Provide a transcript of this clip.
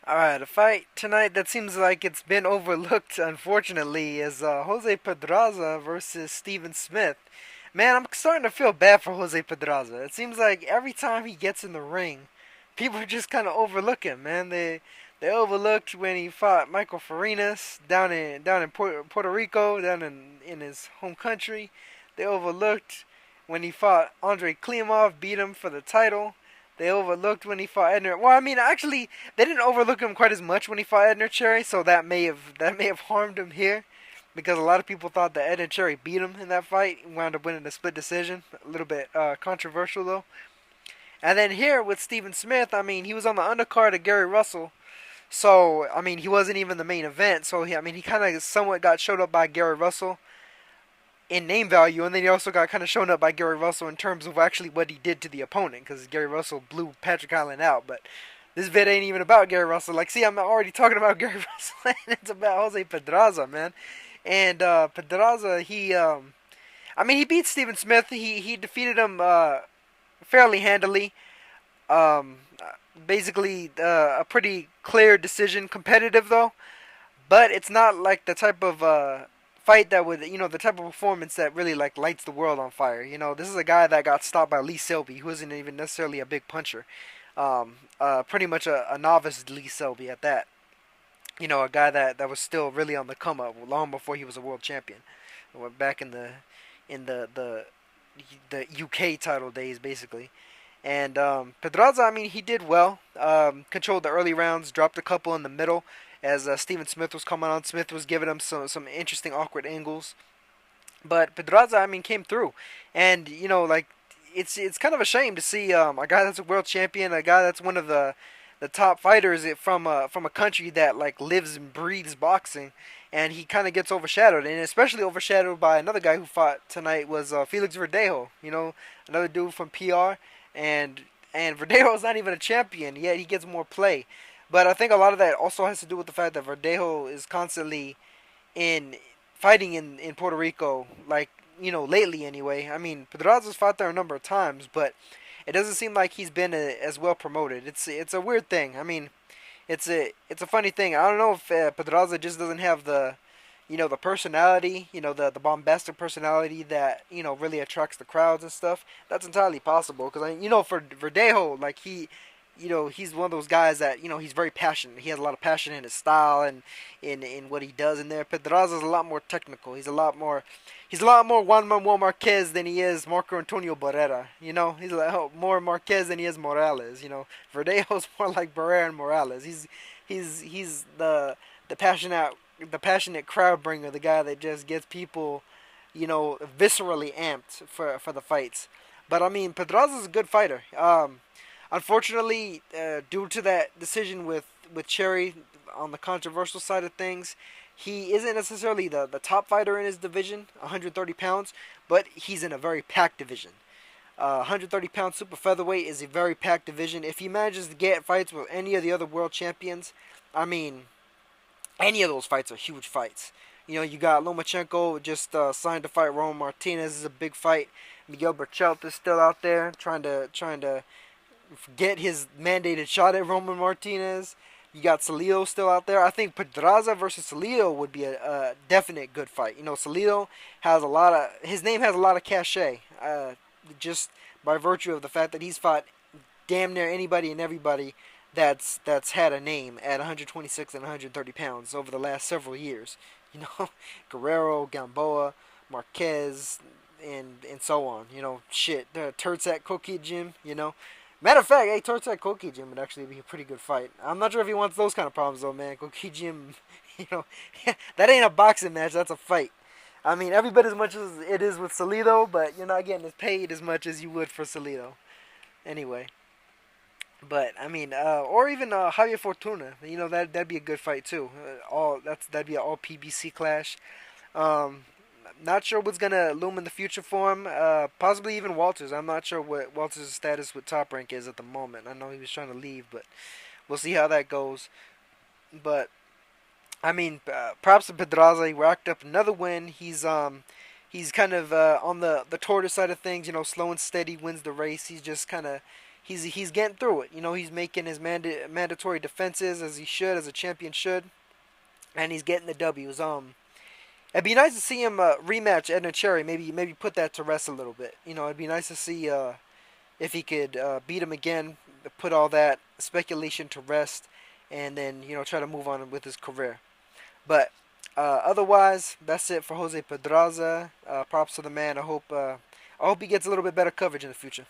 Alright, a fight tonight that seems like it's been overlooked, unfortunately, is Jose Pedraza versus Steven Smith. Man, I'm starting to feel bad for Jose Pedraza. It seems like every time he gets in the ring, people just kind of overlook him, man. They overlooked when he fought Michael Farinas down in Puerto Rico, down in his home country. They overlooked when he fought Andre Klimov, beat him for the title. They overlooked when he fought Edner. Well, I mean, actually, they didn't overlook him quite as much when he fought Edner Cherry, so that may have harmed him here, because a lot of people thought that Edner Cherry beat him in that fight. He wound up winning a split decision. A little bit controversial though. And then here with Steven Smith, I mean, he was on the undercard of Gary Russell, so I mean, he wasn't even the main event. So he kind of somewhat got showed up by Gary Russell in name value, and then he also got kind of shown up by Gary Russell in terms of actually what he did to the opponent, because Gary Russell blew Patrick Allen out. But this vid ain't even about Gary Russell. Like, see, I'm already talking about Gary Russell, and it's about Jose Pedraza, man. And Pedraza, I mean, he beat Steven Smith. He defeated him fairly handily. Um, Basically, a pretty clear decision, competitive though, but it's not like the type of fight that would, the type of performance that really like lights the world on fire. This is a guy that got stopped by Lee Selby, who isn't even necessarily a big puncher. Pretty much a novice Lee Selby at that. A guy that was still really on the come up long before he was a world champion. Back in the UK title days, basically. And Pedraza, I mean, he did well. Controlled the early rounds, dropped a couple in the middle as Steven Smith was coming on. Smith was giving him some interesting awkward angles. But Pedraza, I mean, came through. And, like, it's kind of a shame to see a guy that's a world champion, a guy that's one of the top fighters from a country that, like, lives and breathes boxing. And he kind of gets overshadowed, and especially overshadowed by another guy who fought tonight was Felix Verdejo. Another dude from PR, and Verdejo is not even a champion yet he gets more play. But I think a lot of that also has to do with the fact that Verdejo is constantly in fighting in Puerto Rico, like, lately anyway. I mean, Pedraza's fought there a number of times, but it doesn't seem like he's been as well promoted. It's a weird thing. I mean, it's a funny thing. I don't know if Pedraza just doesn't have the personality, the bombastic personality that really attracts the crowds and stuff. That's entirely possible because for Verdejo, like he's one of those guys that he's very passionate. He has a lot of passion in his style and in what he does in there. Pedraza's a lot more technical. He's a lot more Juan Manuel Marquez than he is Marco Antonio Barrera. He's more Marquez than he is Morales. Verdejo's more like Barrera and Morales. He's the passionate crowd bringer, the guy that just gets people, viscerally amped for the fights. But I mean, Pedraza's a good fighter. Unfortunately, due to that decision with Cherry on the controversial side of things, he isn't necessarily the top fighter in his division, 130 pounds, but he's in a very packed division. 130-pound super featherweight is a very packed division. If he manages to get fights with any of the other world champions, I mean, any of those fights are huge fights. You got Lomachenko just signed to fight Roman Martinez. This is a big fight. Miguel Berchelt is still out there trying to get his mandated shot at Roman Martinez. You got Salido still out there. I think Pedraza versus Salido would be a definite good fight. Salido has his name has a lot of cachet, just by virtue of the fact that he's fought damn near anybody and everybody that's had a name at 126 and 130 pounds over the last several years. Guerrero, Gamboa, Marquez, and so on. Shit, Turts at Koki Gym. Matter of fact, hey, Turts at Koki Gym would actually be a pretty good fight. I'm not sure if he wants those kind of problems though, man. Koki Gym, that ain't a boxing match. That's a fight. I mean, every bit as much as it is with Salido, but you're not getting as paid as much as you would for Salido. Anyway. But I mean, or even Javier Fortuna, that'd be a good fight too. That'd be an all PBC clash. Um, Not sure what's gonna loom in the future for him. Possibly even Walters. I'm not sure what Walters' status with Top Rank is at the moment. I know he was trying to leave, but we'll see how that goes. But I mean, props to Pedraza. He racked up another win. He's kind of on the tortoise side of things. Slow and steady wins the race. he's getting through it. You know, he's making his mandatory defenses as he should, as a champion should, and he's getting the W's. It'd be nice to see him rematch Edna Cherry. Maybe put that to rest a little bit. You know, it'd be nice to see if he could beat him again, put all that speculation to rest, and then try to move on with his career. But otherwise, that's it for Jose Pedraza. Props to the man. I hope he gets a little bit better coverage in the future.